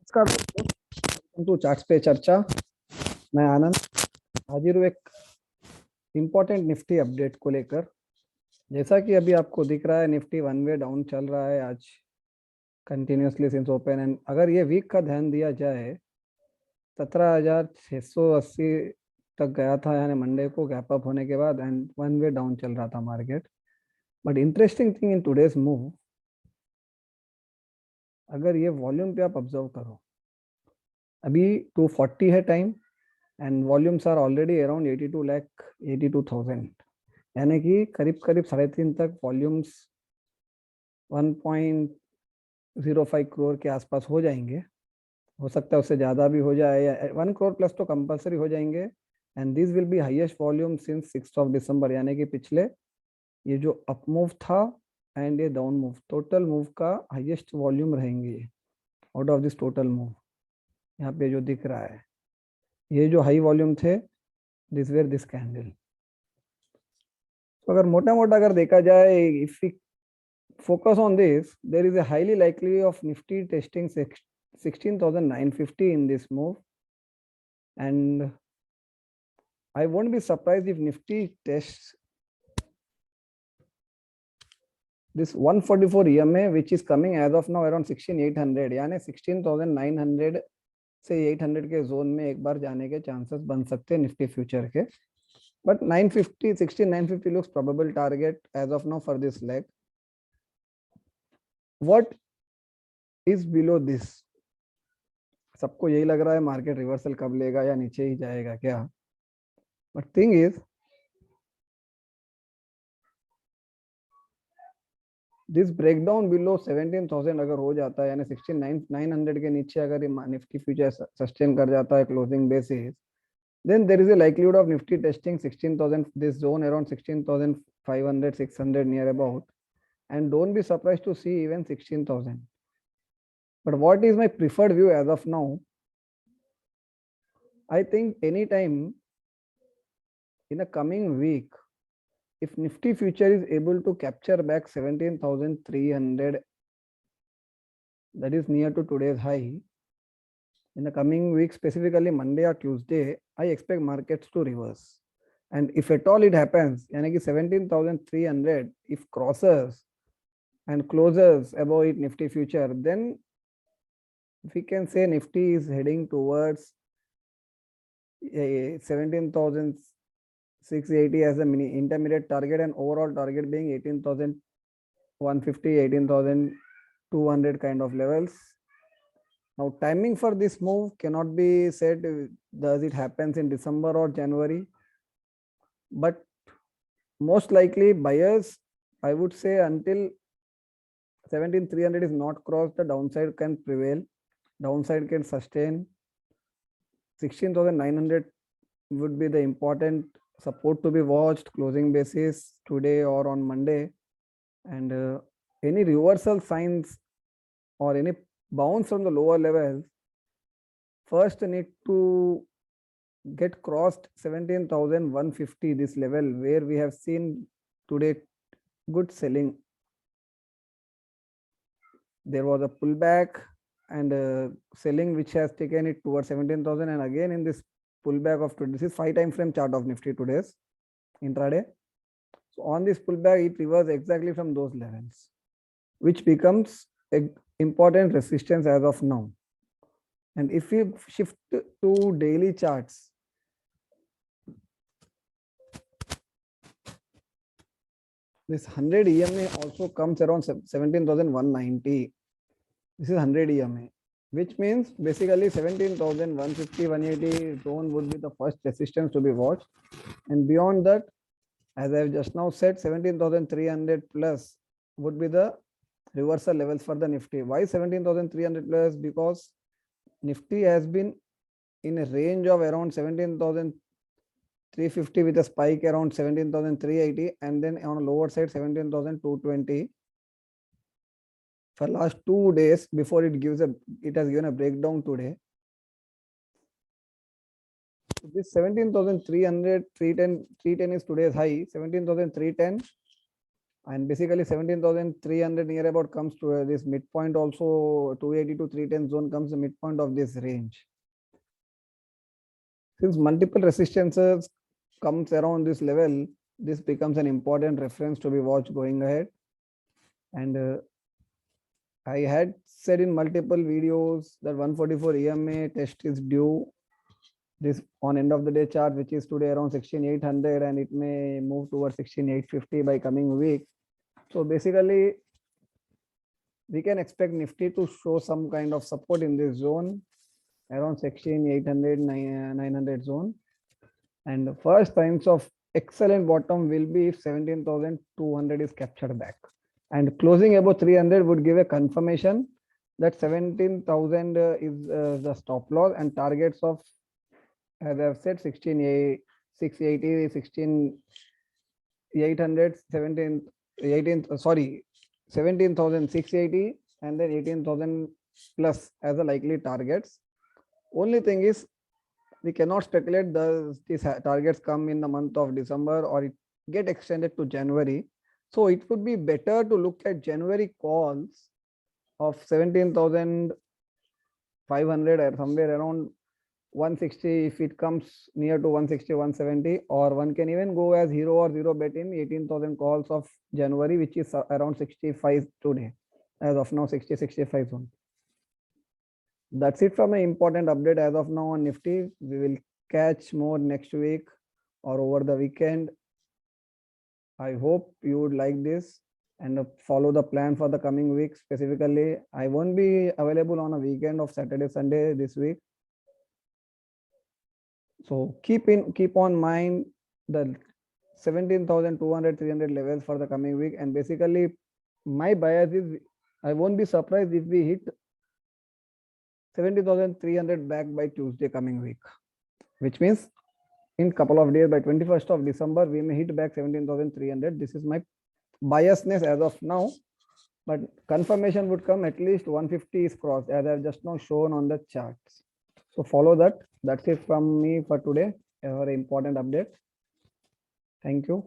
नमस्कार दोस्तों, welcome to charts पे चर्चा। मैं आनंद हाजिर हूँ एक इम्पोर्टेंट निफ्टी अपडेट को लेकर। जैसा कि अभी आपको दिख रहा है, निफ्टी वन वे डाउन चल रहा है आज कंटिन्यूसली सिंस ओपन। एंड अगर ये वीक का ध्यान दिया जाए, 17,680 तक गया था, यानी मंडे को गैप अप होने के बाद, एंड वन वे डाउन चल रहा था market. But interesting thing in today's move, अगर ये वॉल्यूम पे आप ऑब्जर्व करो, अभी 240 है time and volumes are already around 82 lakh 82,000, यानी कि करीब करीब 3.5 तक वॉल्यूम्स 1.05 करोड़ के आसपास हो जाएंगे। हो सकता है उससे ज़्यादा भी हो जाए, या 1 करोड़ प्लस तो कंपलसरी हो जाएंगे। And this will be highest volume since 6 of December, यानी कि पिछले ये जो अप मूव था एंड ये डाउन मूव, टोटल मूव का हाईएस्ट वॉल्यूम रहेंगे ये। Out of this total move, यहाँ पे जो दिख रहा है, ये जो हाई वॉल्यूम थे, दिस वेयर दिस कैंडल। तो अगर मोटा मोटा अगर देखा जाए, if we focus on this, there is a highly likely of Nifty testing 16,950 in this move, and I won't be surprised if Nifty tests this 144 EMA, which is coming as of now around 16,800, यानी 16,900 से 800 के zone में एक बार जाने के chances बन सकते हैं निफ्टी फ्यूचर के। But 950 16,950 looks probable target as of now for this leg. What is below this? सबको यही लग रहा है मार्केट रिवर्सल कब लेगा या नीचे ही जाएगा क्या, but thing is this breakdown below 17,000 अगर हो जाता है, यानी 16,900 के नीचे अगर निफ्टी फ्यूचर सस्टेन कर जाता है closing basis, then there is a likelihood of Nifty testing 16,000, this zone around 16,500 600 near about, and don't be surprised to see even 16,000. But what is my preferred view as of now? I think anytime in a coming week, if Nifty future is able to capture back 17,300, that is near to today's high, in the coming week, specifically Monday or Tuesday, I expect markets to reverse. And if at all it happens, yani ki 17,300 if crosses and closes above it Nifty future, then we can say Nifty is heading towards 17,680 as a mini intermediate target, and overall target being 18,150 18,200 kind of levels. Now timing for this move cannot be said, does it happens in December or January, but most likely buyers, I would say, until 17,300 is not crossed, the downside can prevail, downside can sustain. 16,900 would be the important support to be watched closing basis today or on Monday, and any reversal signs or any bounce from the lower levels first need to get crossed 17,150, this level where we have seen today good selling. There was a pullback and selling which has taken it towards 17,000, and again in this pullback of today, this is 5 time frame chart of Nifty today's intraday. So on this pullback, it reversed exactly from those levels, which becomes an important resistance as of now. And if we shift to daily charts, this 100 EMA also comes around 17,190. This is 100 EMA, which means basically 17,150 180 zone would be the first resistance to be watched. And beyond that, as I have just now said, 17,300 plus would be the reversal levels for the Nifty. Why 17,300 plus? Because Nifty has been in a range of around 17,350 with a spike around 17,380, and then on a lower side 17,220 for last 2 days before it has given a breakdown today. So this 17,300 310 is today's high. 17,310 and basically 17,300 near about comes to this midpoint also. 280 to 310 zone comes the midpoint of this range. Since multiple resistances comes around this level, this becomes an important reference to be watched going ahead. And I had said in multiple videos that 144 EMA test is due this on end of the day chart, which is today around 16,800, and it may move towards 16,850 by coming week. So basically, we can expect Nifty to show some kind of support in this zone around 16,800, 900 zone. And the first signs of excellent bottom will be if 17,200 is captured back. And closing above 300 would give a confirmation that 17,000 is the stop loss, and targets of, as I've said, 680, 16,800, 17,680, and then 18,000 plus as a likely targets. Only thing is, we cannot speculate does these targets come in the month of December or it get extended to January. So it would be better to look at January calls of 17,500 or somewhere around 160 if it comes near to 160, 170, or one can even go as hero or zero bet in 18,000 calls of January, which is around 65 today. As of now, 60, 65 zone. That's it from an important update as of now on Nifty. We will catch more next week or over the weekend. I hope you would like this and follow the plan for the coming week. Specifically, I won't be available on a weekend of Saturday, Sunday this week. So keep on mind the 17,200, 300 levels for the coming week. And basically, my bias is I won't be surprised if we hit 70,300 back by Tuesday coming week, which means in couple of days by 21st of December, we may hit back 17,300. This is my biasness as of now, but confirmation would come at least 150 is crossed as I've just now shown on the charts. So follow that. That's it from me for today. A very important update. Thank you.